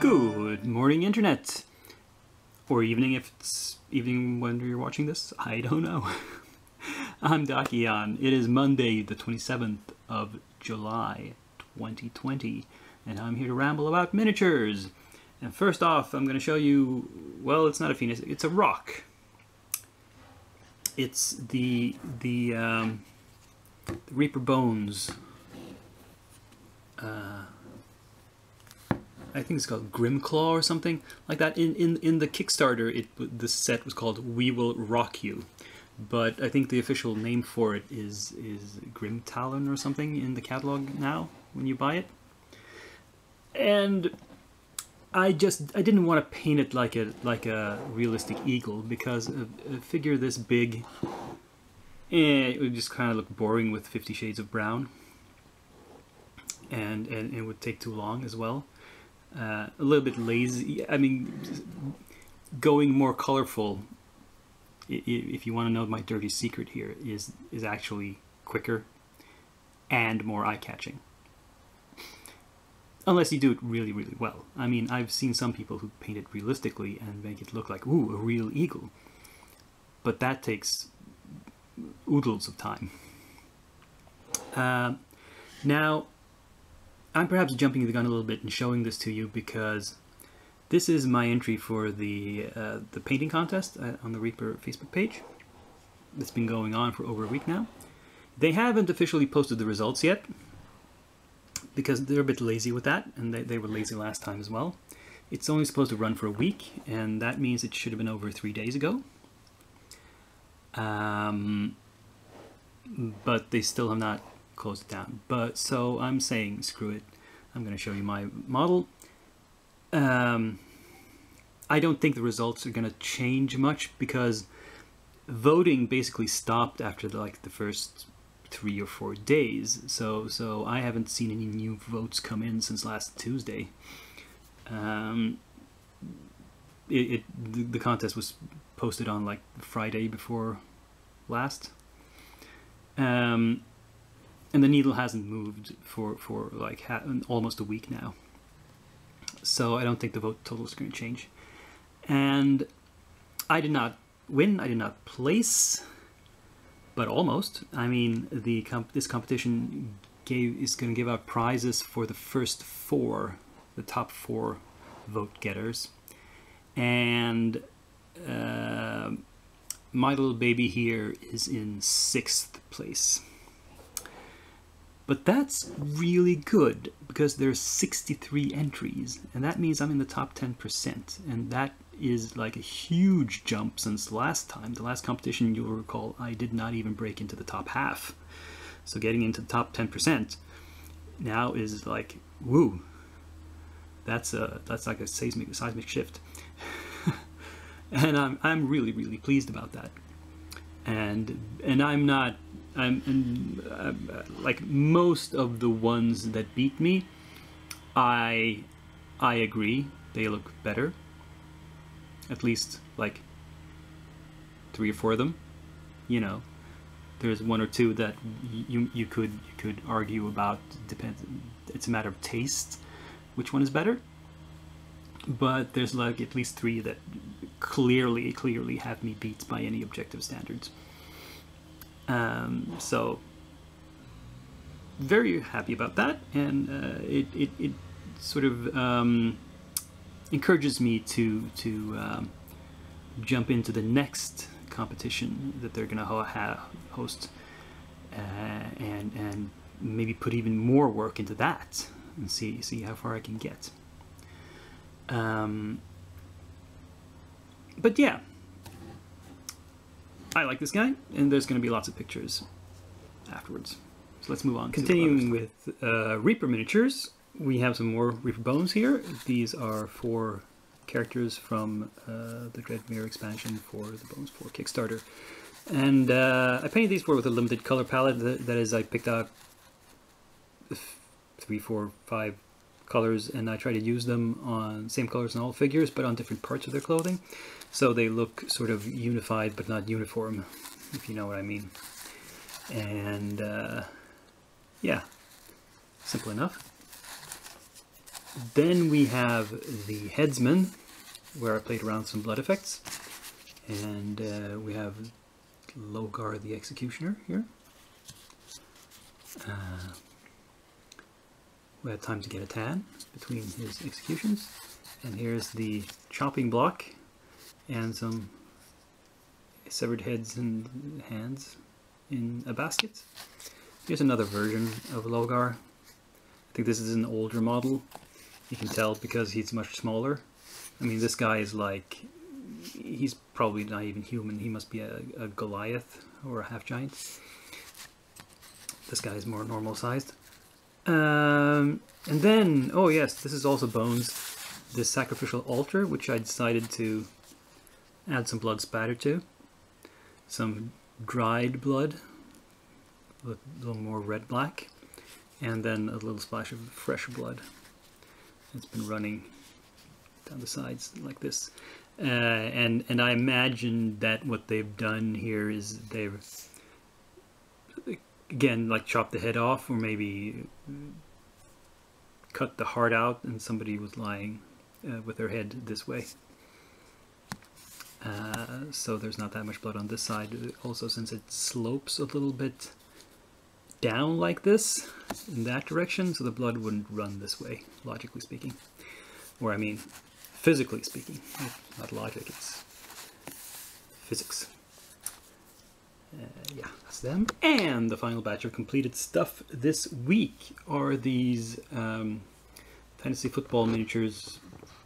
Good morning, Internet. Or evening if it's evening when you're watching this. I don't know. I'm Dakian. It is Monday, the 27th of July, 2020. And I'm here to ramble about miniatures. And first off, I'm going to show you, well, it's not a Phoenix, it's a rock. It's the Reaper Bones. I think it's called Grimclaw or something like that. In the Kickstarter, this set was called We Will Rock You, but I think the official name for it is Grim Talon or something in the catalog now when you buy it. And I didn't want to paint it like a realistic eagle, because a figure this big, it would just kind of look boring with 50 Shades of Brown, and it would take too long as well. A little bit lazy. I mean, going more colorful, if you want to know my dirty secret here, is actually quicker and more eye-catching. Unless you do it really, really well. I mean, I've seen some people who paint it realistically and make it look like, ooh, a real eagle. But that takes oodles of time. Now, I'm perhaps jumping the gun a little bit and showing this to you because this is my entry for the painting contest on the Reaper Facebook page. It's been going on for over a week now. They haven't officially posted the results yet because they're a bit lazy with that, and they were lazy last time as well. It's only supposed to run for a week, and that means it should have been over 3 days ago. But they still have not closed it down. But so I'm saying, screw it. I'm going to show you my model. I don't think the results are going to change much because voting basically stopped after the first 3 or 4 days. So I haven't seen any new votes come in since last Tuesday. The contest was posted on like Friday before last. And the needle hasn't moved for like almost a week now. So I don't think the vote total is going to change. And I did not win, I did not place, but almost. I mean, this competition is going to give out prizes for the first 4, the top 4 vote getters. And my little baby here is in 6th place. But that's really good because there's 63 entries, and that means I'm in the top 10%, and that is like a huge jump since last time. The last competition, you'll recall, I did not even break into the top half. So getting into the top 10% now is like, woo. That's like a seismic shift. And I'm really, really pleased about that. And I'm like most of the ones that beat me, I agree, they look better. At least like 3 or 4 of them. You know, there's 1 or 2 that you could argue about. Depends. It's a matter of taste, which one is better. But there's like at least 3 that clearly have me beat by any objective standards. So very happy about that, and it sort of encourages me to jump into the next competition that they're gonna host, and maybe put even more work into that and see how far I can get. But yeah, I like this guy, and there's going to be lots of pictures afterwards. So let's move on. Continuing with Reaper miniatures, we have some more Reaper Bones here. These are 4 characters from the Dreadmere expansion for the Bones 4 Kickstarter. And I painted these 4 with a limited color palette. That is, I picked out 3, 4, 5 colors, and I try to use them on same colors on all figures, but on different parts of their clothing. So they look sort of unified, but not uniform, if you know what I mean. And yeah, simple enough. Then we have the Headsman, where I played around some blood effects. And we have Logar the Executioner here. We had time to get a tan between his executions. And here's the chopping block and some severed heads and hands in a basket. Here's another version of Logar. I think this is an older model. You can tell because he's much smaller. I mean, this guy is like, he's probably not even human. He must be a Goliath or a half-giant. This guy is more normal sized. And then, oh yes, this is also Bones, this Sacrificial Altar, which I decided to add some blood spatter to. Some dried blood, a little more red-black, and then a little splash of fresh blood. It's been running down the sides like this. And I imagine that what they've done here is they've, again, like chopped the head off, or maybe cut the heart out and somebody was lying with their head this way. So there's not that much blood on this side. Also, since it slopes a little bit down like this, in that direction, so the blood wouldn't run this way, logically speaking. Or I mean, physically speaking. Not logic, it's physics. Yeah, that's them. And the final batch of completed stuff this week are these fantasy football miniatures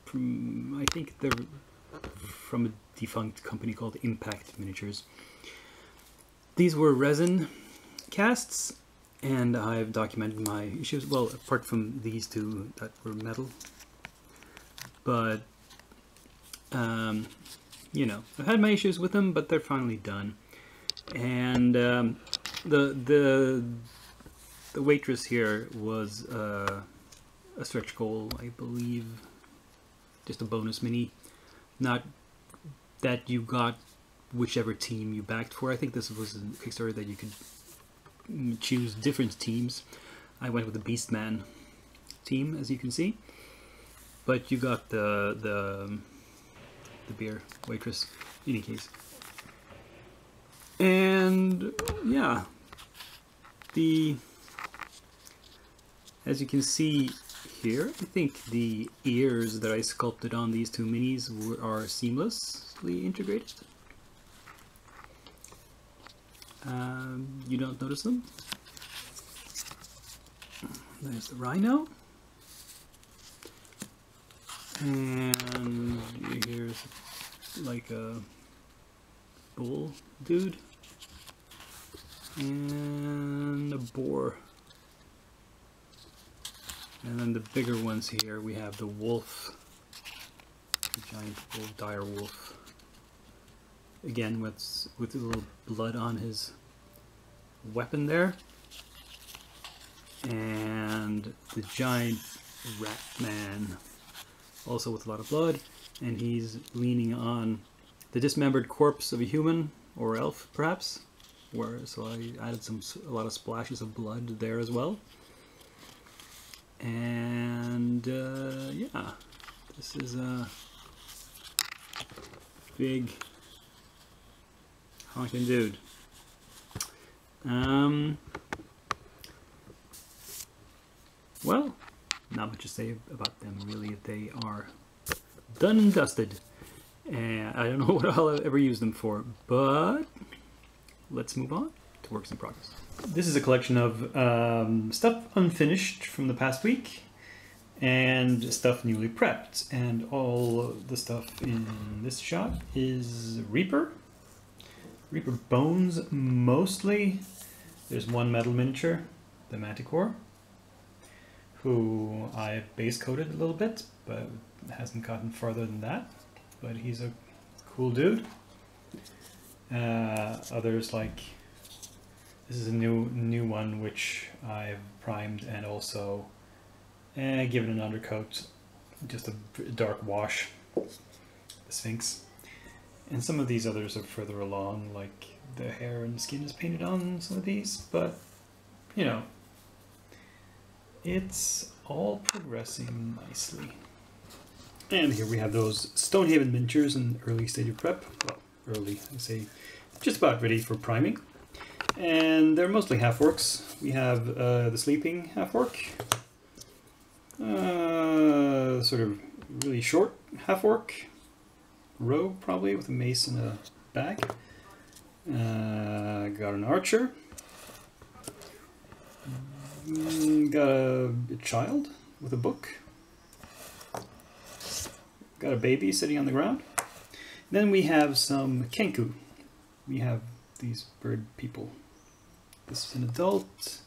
from, I think they're from a defunct company called Impact Miniatures. These were resin casts, and I've documented my issues, well, apart from these two that were metal. But, you know, I've had my issues with them, but they're finally done. And the waitress here was a stretch goal, I believe, just a bonus mini, not that you got whichever team you backed for. I think this was a Kickstarter that you could choose different teams. I went with the Beastman team, as you can see, but you got the beer waitress in any case. And yeah, as you can see here, I think the ears that I sculpted on these two minis are seamlessly integrated. You don't notice them. There's the rhino. And here's like a bull dude. And a boar. And then the bigger ones here, we have the wolf, the giant bull, dire wolf. Again, with a little blood on his weapon there. And the giant rat man, also with a lot of blood. And he's leaning on the dismembered corpse of a human, or elf perhaps. So I added a lot of splashes of blood there as well. And yeah, this is a big honking dude. Well, not much to say about them really. They are done and dusted, and I don't know what I'll ever use them for, but let's move on to works in progress. This is a collection of stuff unfinished from the past week and stuff newly prepped, and all the stuff in this shot is Reaper bones mostly. There's one metal miniature, the Manticore, who I've base coated a little bit, but hasn't gotten farther than that, but he's a cool dude. Others, like this is a new one which I've primed and also given an undercoat, just a dark wash, the Sphinx. And some of these others are further along, like the hair and the skin is painted on some of these, but you know, it's all progressing nicely. And here we have those Stonehaven miniatures in early stage of prep. Well, early, I say just about ready for priming. And they're mostly half-orcs. We have the sleeping half-orc. Sort of really short half-orc. Rogue, probably, with a mace and a bag. Got an archer. Got a child with a book. Got a baby sitting on the ground. Then we have some Kenku. We have these bird people. This is an adult.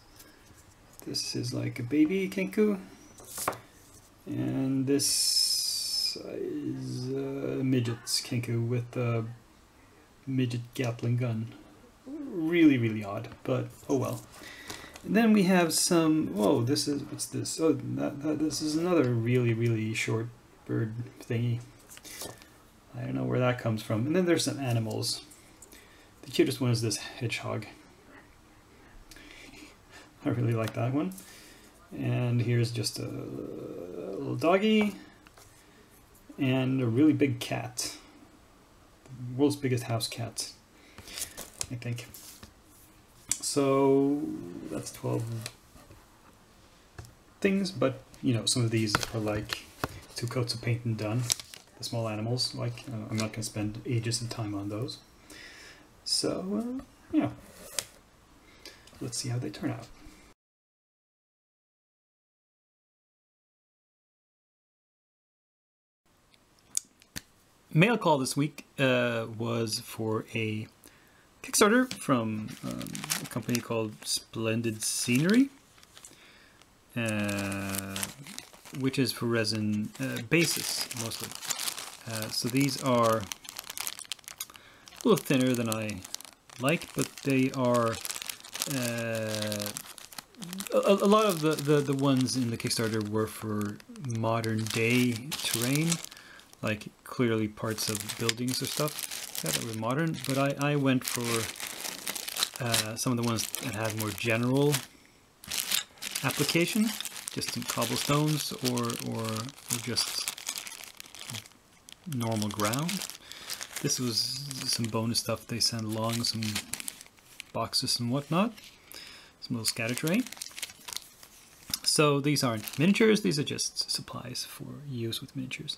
This is like a baby Kenku. And this is a midget Kenku with a midget Gatling gun. Really, really odd, but oh well. And then we have some, whoa, this is, what's this? Oh, this is another really, really short bird thingy. I don't know where that comes from. And then there's some animals. The cutest one is this hedgehog. I really like that one. And here's just a little doggy and a really big cat. The world's biggest house cat, I think. So that's 12 things, but you know, some of these are like 2 coats of paint and done. The small animals, like, I'm not going to spend ages of time on those. So, yeah. Let's see how they turn out. Mail call this week was for a Kickstarter from a company called Splendid Scenery, which is for resin bases mostly. So these are a little thinner than I like, but they are a lot of the ones in the Kickstarter were for modern day terrain, like clearly parts of buildings or stuff that were modern, but I went for some of the ones that have more general application, just some cobblestones or just normal ground. This was some bonus stuff they sent along, some boxes and whatnot, some little scatter terrain. So these aren't miniatures, these are just supplies for use with miniatures.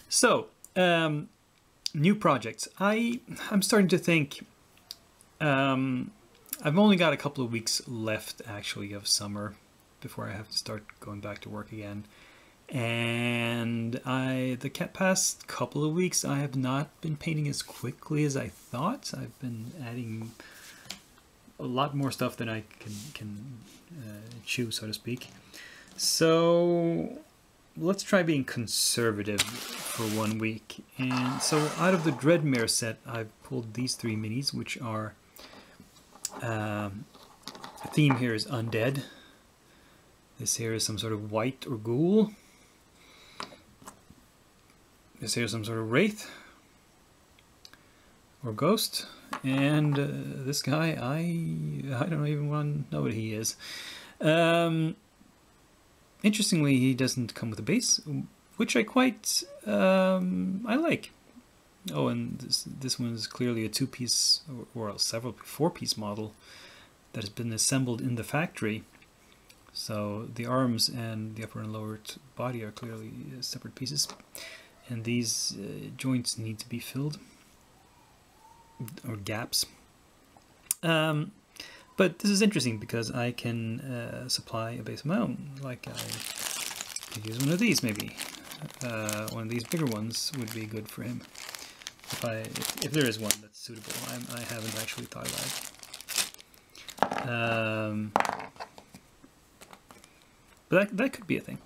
So, new projects. I'm starting to think, I've only got a couple of weeks left actually of summer before I have to start going back to work again. And the past couple of weeks I have not been painting as quickly as I thought. I've been adding a lot more stuff than I can chew, so to speak. So let's try being conservative for 1 week. And so out of the Dreadmere set, I've pulled these 3 minis, which are, the theme here is undead. This here is some sort of wight or ghoul. This here is some sort of wraith or ghost. And this guy, I don't even want to know what he is. Interestingly, he doesn't come with a base, which I quite I like. Oh, and this one is clearly a 2-piece or several 4-piece model that has been assembled in the factory. So the arms and the upper and lower body are clearly separate pieces, and these joints need to be filled, or gaps. But this is interesting because I can supply a base of my own. Like I could use one of these maybe. One of these bigger ones would be good for him. If there is one that's suitable. I haven't actually thought about it. But that could be a thing.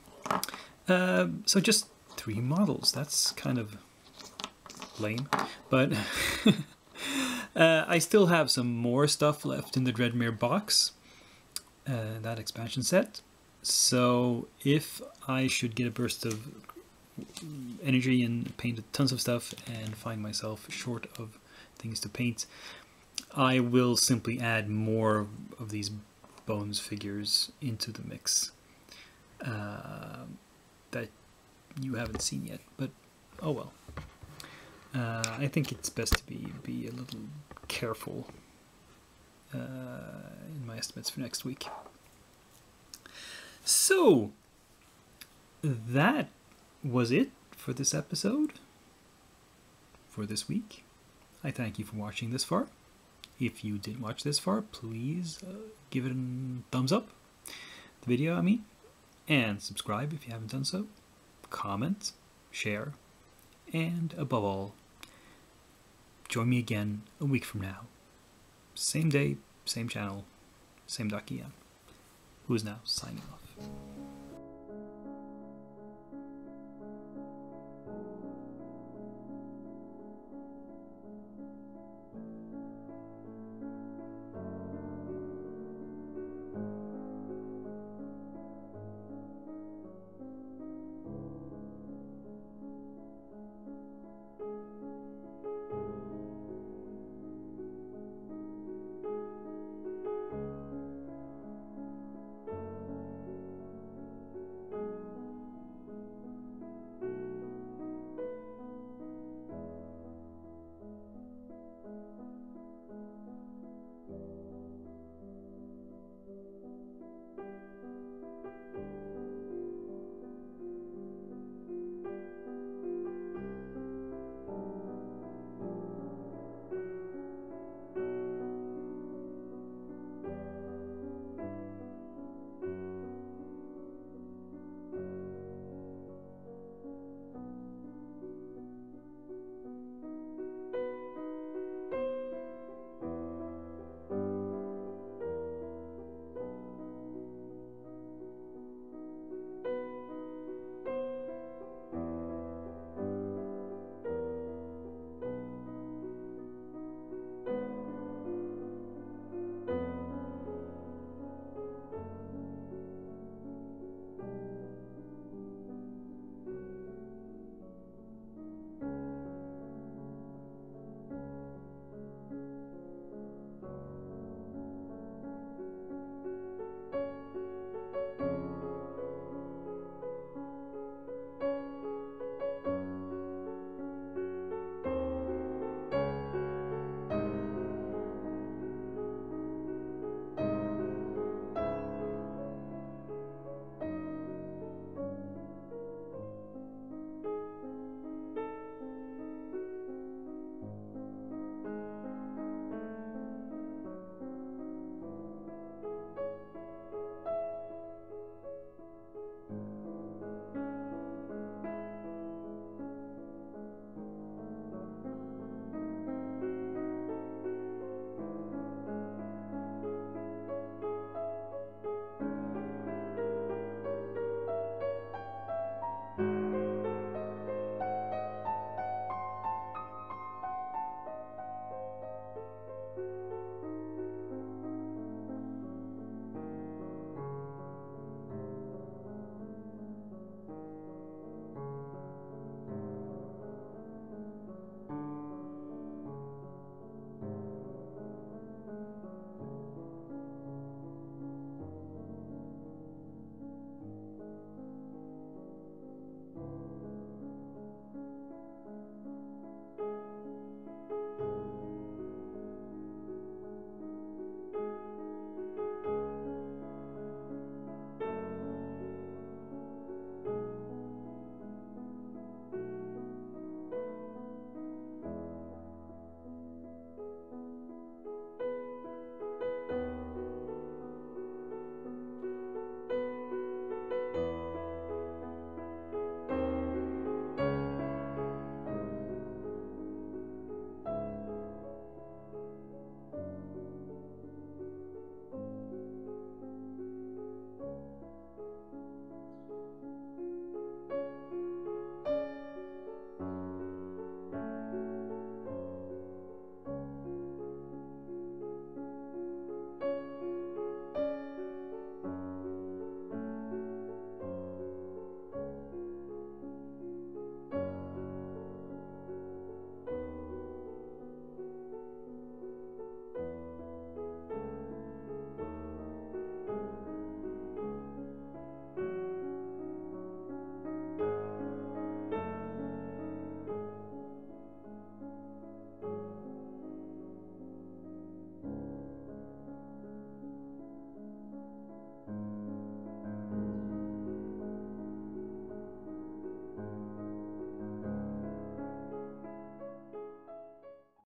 So just 3 models. That's kind of lame. But I still have some more stuff left in the Dreadmere box, that expansion set. So if I should get a burst of energy and paint tons of stuff and find myself short of things to paint, I will simply add more of these bones figures into the mix. that you haven't seen yet, but oh well. I think it's best to be a little careful in my estimates for next week. So that was it for this episode, for this week. I thank you for watching this far. If you did watch this far, please give it a thumbs up, the video I mean, and subscribe if you haven't done so. Comment, share, and above all, join me again a week from now. Same day, same channel, same Ducky, who is now signing off.